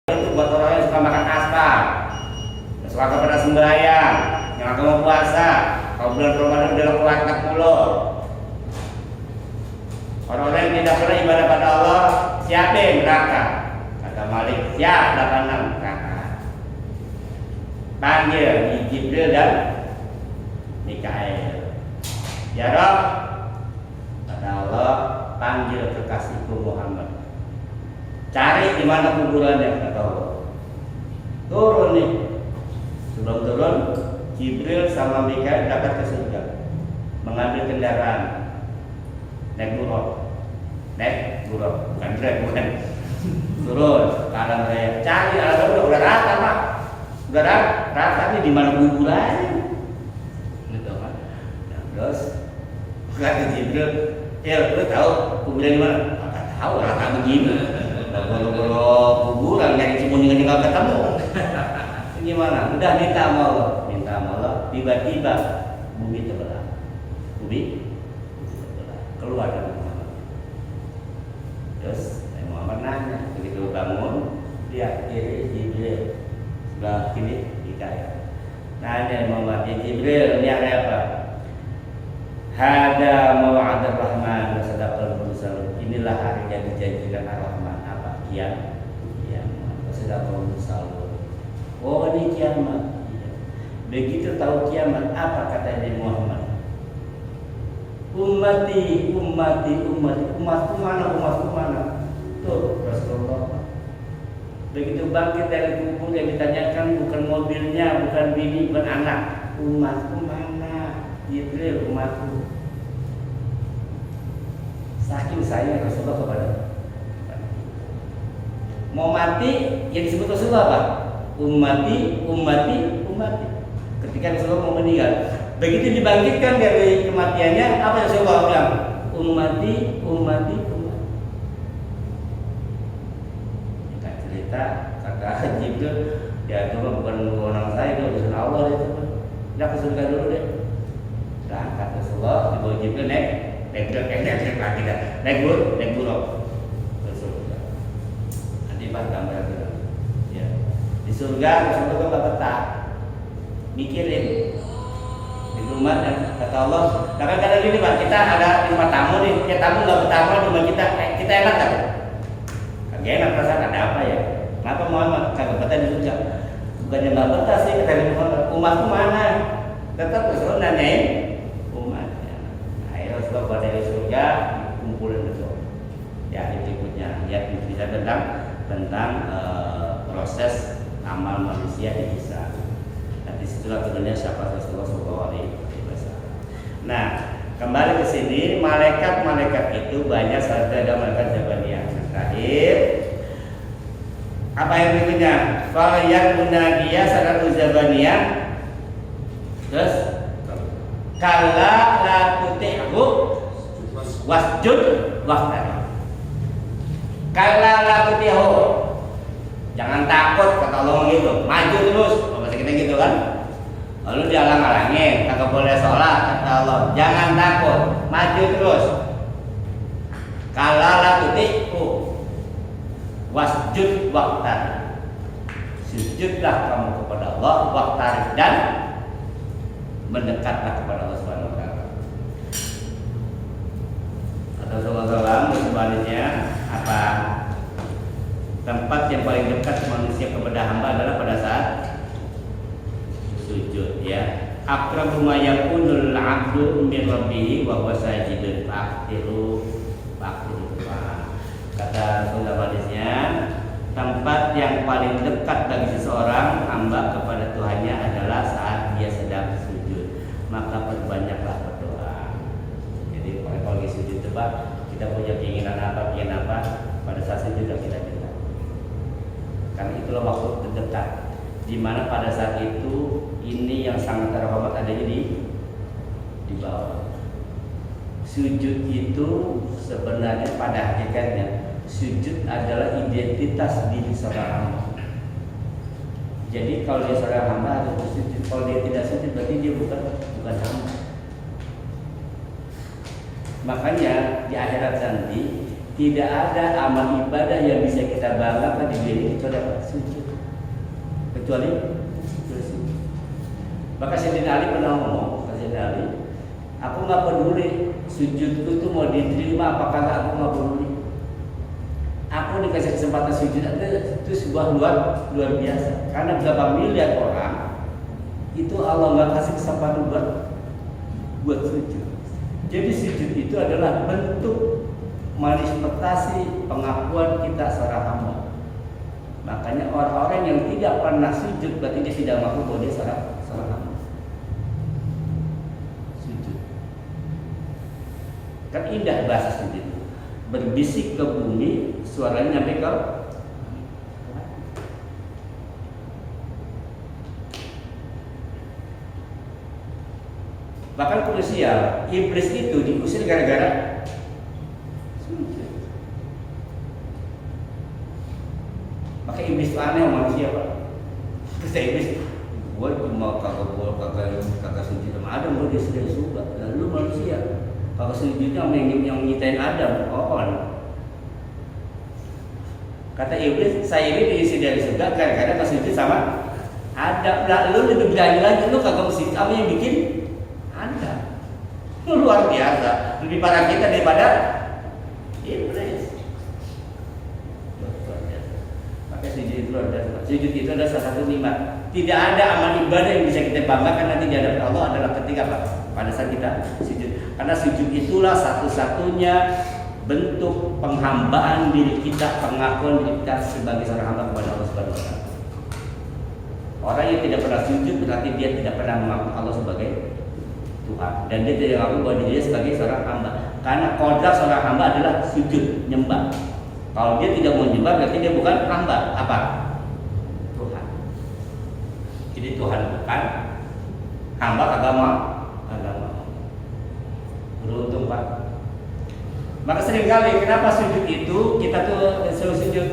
Itu buat orang yang suka makan aspal, yang suka kepada sembahyang, yang akan mau puasa. Kalau bulan Ramadan udah lewat 40. Orang-orang yang tidak pernah ibadah pada Allah, siapa yang neraka? Kata Malik, siap 86 neraka. Panggil Jibril dan Mikael. Ya Rob, kata Allah, panggil kekasihku Muhammad. Cari di mana kuburannya, kata Allah. Turun nih. Sebelum turun, Jibril sama Mikael dapat ke surga, mengambil kendaraan, naik buruk, bukan trek, bukan. Turun ke alam raya, cari alam raya udah rata pak, udah rata nih di mana kuburannya, gitu kan. Nah, terus kata Jibril, lu tahu kuburan di mana? Nggak tahu, rata begini. Kalau kuburan nyari sembunyi nggak ketemu. Gimana? Udah minta sama Allah, tiba-tiba bumi terbelah. Keluar dari Muhammad. Terus Muhammad nanya, begitu bangun, lihat kiri Jibril, sebelah kiri Mikael. Nanya Muhammad, ya Jibril, ini ada apa? Hada mawa'adur rahman wa sadaqal mursalun. Inilah hari yang dijanjikan Ar-Rahman. Apa? Kiamat. Wa sadaqal mursalun. Oh, ini kiamat. Begitu tahu kiamat, apa kata Nabi Muhammad? Umatku mana? Tuh Rasulullah. Begitu bangkit dari kubur yang ditanyakan bukan mobilnya, bukan bini, bukan anak. Umatku mana? Jibril, umatku. Saking sayang Rasulullah kepada mau mati yang disebut Rasulullah apa? Ummati. Ketika Rasulullah mau meninggal, begitu dibangkitkan dari kematiannya, apa yang Rasulullah bilang? Ummati. Kita cerita kata Jibril, ya itu bukan orang saya, itu urusan Allah itu. Udah ke surga dulu deh. Berangkat Rasulullah dibawa Jibril naik buruk ke surga. Nanti pas gambar gitu. Ya. Di surga Rasulullah nggak betah, mikirin di rumah dan kata Allah, kadang-kadang gini Pak, kita ada di rumah tamu nih, ya tamu nggak betah di rumah kita enak kan? Kagak enak perasaan, ada apa ya? Kenapa Muhammad kagak betah di surga? Bukannya nggak betah sih, kata Muhammad, umatku mana? Tetap Rasulullah nanyain umatnya. Akhirnya Rasulullah keluar dari surga, kumpulin betul. Ya di berikutnya, ya bisa tentang proses amal manusia di Isa. Nah, disitulah turunnya syafaat Rasulullah SAW. Nah, kembali ke sini, malaikat itu banyak, salah satu ada malaikat Zabaniyah. Terakhir, apa yang berikutnya? Fa'ayat munadiyah sanatu Zabaniyah. Terus, kala la tuti'hu wasjud waqtari. Kala la tuti'hu, jangan takut, kata Allah gitu, maju terus. Bahasa kita gitu kan. Lalu dialang-alangin, kagak boleh sholat, kata Allah. Jangan takut, maju terus. Kala la tuti'hu wasjud waqtari. Sujudlah kamu kepada Allah, waqtari, dan mendekatlah kepada Allah Subhanahu wa taala. Atau Rasulullah sebaliknya apa? Tempat yang paling dekat manusia kepada hamba adalah pada saat sujud, ya. Aqrabu ma yakunul 'abdu min rabbih wa huwa sajidun faqtiru. Kata Rasulullah hadisnya, tempat yang paling dekat bagi seseorang hamba kepada Tuhannya adalah saat dia sedang sujud. Maka perbanyaklah berdoa. Jadi kalau lagi sujud coba kita punya keinginan apa, pada saat sujud kita minta. Karena itulah waktu terdekat, di mana pada saat itu ini yang sangat terhormat adanya di bawah. Sujud itu sebenarnya pada hakikatnya sujud adalah identitas diri seorang hamba. Jadi kalau dia seorang hamba harus bersujud. Kalau dia tidak sujud berarti dia bukan hamba. Makanya di akhirat nanti Tidak ada amal ibadah yang bisa kita banggakan di dunia ini kecuali apa? Sujud. Kecuali sujud. Maka Sayyidina Ali pernah ngomong, Sayyidina Ali, aku nggak peduli sujudku itu mau diterima apakah nggak, aku nggak peduli. Aku dikasih kesempatan sujud itu sebuah luar biasa. Karena berapa miliar orang itu Allah nggak kasih kesempatan buat sujud. Jadi sujud itu adalah bentuk manifestasi pengakuan kita seorang hamba. Makanya orang-orang yang tidak pernah sujud berarti dia tidak mengaku bahwa dia seorang hamba. Sujud. Kan indah bahasa sujud. Berbisik ke bumi, suaranya nyampe ke bahkan krusial, iblis itu diusir gara-gara maka iblis itu aneh manusia Pak. Kata iblis, gue cuma kagak sujud sama Adam, gue dia sudah suka. Lalu manusia kagak sujudnya sama yang nyitain Adam, Kata iblis, saya ini diisi dari surga kadang-kadang gak sujud sama Adam. Lah lu lebih berani lagi, lu kagak sujud sama yang bikin Adam. Lu luar biasa, lebih parah kita daripada iblis. Sujud itu adalah salah satu nikmat. Tidak ada amal ibadah yang bisa kita banggakan nanti di hadapan Allah adalah ketika pada saat kita sujud. Karena sujud itulah satu-satunya bentuk penghambaan diri kita, pengakuan diri kita sebagai seorang hamba kepada Allah Subhanahu wa taala. Orang yang tidak pernah sujud berarti dia tidak pernah mengaku Allah sebagai Tuhan dan dia tidak mengaku bahwa dirinya sebagai seorang hamba. Karena kodrat seorang hamba adalah sujud, nyembah. Kalau dia tidak mau nyembah berarti dia bukan hamba. Apa? Tuhan. Jadi Tuhan bukan hamba agama. Beruntung Pak. Maka seringkali kenapa sujud itu kita tuh sujud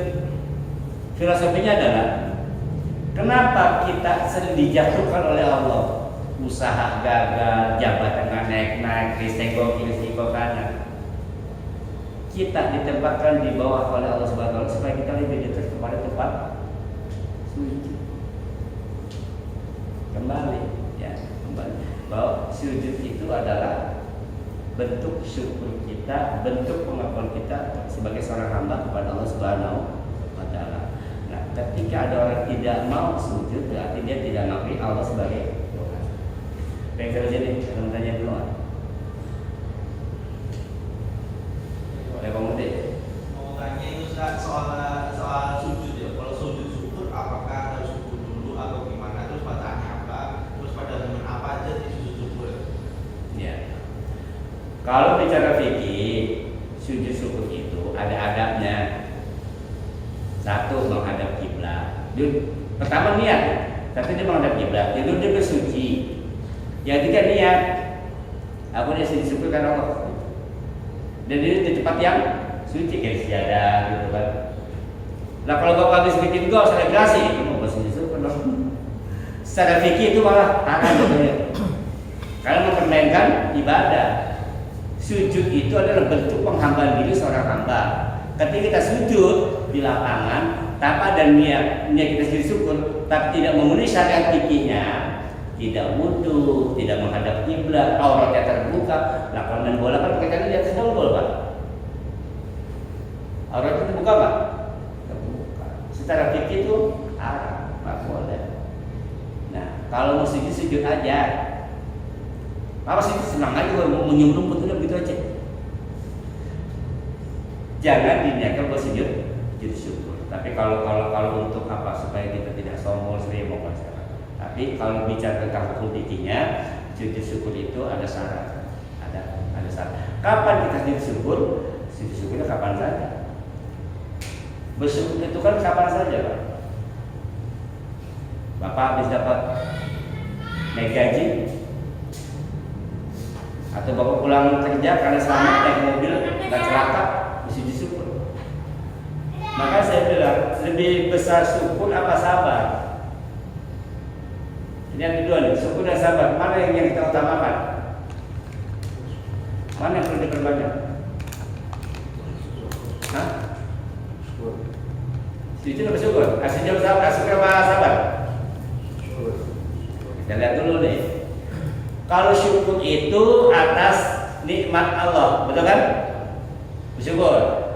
filosofinya adalah kenapa kita sering dijatuhkan oleh Allah, usaha gagal, jabatan naik-naik, disenggol kiri senggol kanan. Kita ditempatkan di bawah oleh Allah Subhanahu wa taala supaya kita lebih dekat kepada tempat sujud. Kembali bahwa sujud itu adalah bentuk syukur kita, bentuk pengakuan kita sebagai seorang hamba kepada Allah Subhanahu wa taala. Nah, ketika ada orang tidak mau sujud berarti dia tidak mengakui Allah sebagai Tuhan. Baik, terus ini kita tanya dulu. Mau tanya itu soal sujud ya. Kalau sujud syukur apakah harus syukur dulu atau gimana? Terus bacaannya apa? Terus pada momen apa aja di sujud syukur? Ya. Kalau bicara fikih, sujud syukur itu ada adabnya. Satu, menghadap kiblat. Pertama niat, tapi dia menghadap kiblat. Itu dia bersuci. Yang ketiga niat. Aku dia sujud syukur karena Allah. Dan ini di tempat yang suci kayak sejadah gitu kan. Nah kalau bapak habis bikin gol selebrasi itu mau bersujud syukur dong. Secara fikih itu malah haram gitu. Karena mempermainkan ibadah. Sujud itu adalah bentuk penghambaan diri seorang hamba. Ketika kita sujud di lapangan tanpa ada niat kita sujud syukur, tapi tidak memenuhi syariat fikihnya, tidak wudu, tidak menghadap kiblat, auratnya terbuka. Nah kalau main bola kan kita lihat sedang gol Pak. Aurat itu terbuka Pak? Terbuka. Secara fikih itu haram, nggak boleh. Nah kalau mau sujud aja. Apa sih senang aja mau menyium rumput udah begitu aja. Jangan diniatkan buat sujud syukur. Tapi kalau untuk apa supaya kita tidak sombong sering mau masalah. Tapi kalau bicara tentang hukum fikihnya, sujud syukur itu ada syarat. Ada syarat. Kapan kita sujud syukur? Sujud syukurnya kapan saja. Bersyukur itu kan kapan saja, Pak. Bapak habis dapat naik gaji, atau bapak pulang kerja karena selamat naik mobil nggak celaka, sujud syukur. Maka saya bilang lebih besar syukur apa sabar? Ini yang kedua nih, syukur dan sabar. Mana yang kita utamakan? Mana yang perlu diperbanyak? Hah? Sujud apa syukur? Sujud sabar, syukur apa sabar? Kita lihat dulu nih. Kalau syukur itu atas nikmat Allah, betul kan? Bersyukur.